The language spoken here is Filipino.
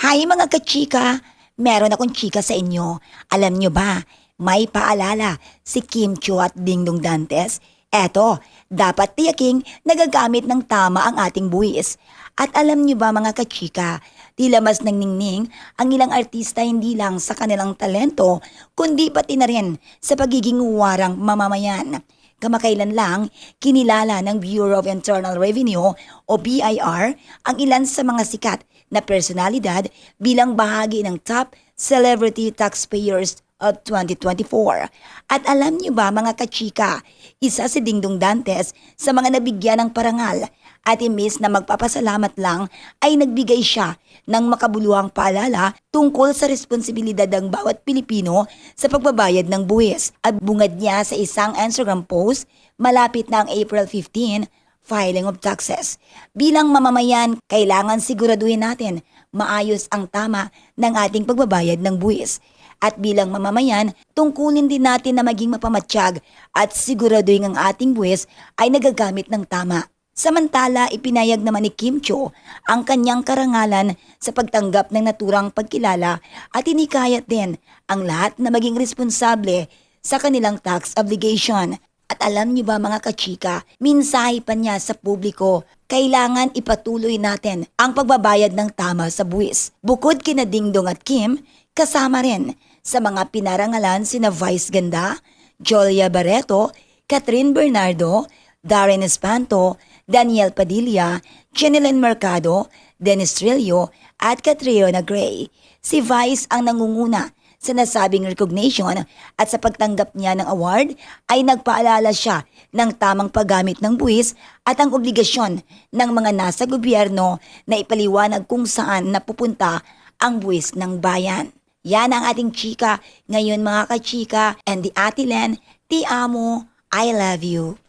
Hi mga kachika! Meron akong chika sa inyo. Alam nyo ba, may paalala si Kim Chiu at Dingdong Dantes. Eto, dapat tiyaking nagagamit ng tama ang ating buwis. At alam nyo ba mga kachika, tila mas nangningning ang ilang artista hindi lang sa kanilang talento, kundi pati na rin sa pagiging warang mamamayan. Kamakailan lang, kinilala ng Bureau of Internal Revenue o BIR ang ilan sa mga sikat na personalidad bilang bahagi ng top celebrity taxpayers of 2024. At alam niyo ba mga kachika, isa si Dingdong Dantes sa mga nabigyan ng parangal at imbes na magpapasalamat lang ay nagbigay siya ng makabuluhang paalala tungkol sa responsibilidad ng bawat Pilipino sa pagbabayad ng buwis. At bungad niya sa isang Instagram post, malapit na ang April 15, filing of taxes. Bilang mamamayan, kailangan siguraduhin natin maayos ang tama ng ating pagbabayad ng buwis. At bilang mamamayan, tungkulin din natin na maging mapamatsyag at siguraduhin ang ating buwis ay nagagamit ng tama. Samantala, ipinayag naman ni Kim Chiu ang kanyang karangalan sa pagtanggap ng naturang pagkilala at inikayat din ang lahat na maging responsable sa kanilang tax obligation. At alam niyo ba mga kachika, minsahe pa niya sa publiko, kailangan ipatuloy natin ang pagbabayad ng tama sa buwis. Bukod kina Dingdong at Kim, kasama rin sa mga pinarangalan sina Vice Ganda, Jolia Barreto, Catherine Bernardo, Darren Espanto, Daniel Padilla, Jeneline Mercado, Dennis Trillo at Catriona Gray. Si Vice ang nangunguna sa nasabing recognition at sa pagtanggap niya ng award ay nagpaalala siya ng tamang paggamit ng buwis at ang obligasyon ng mga nasa gobyerno na ipaliwanag kung saan napupunta ang buwis ng bayan. Yan ang ating chika ngayon mga kachika, and the Ate Len, ti amo, I love you.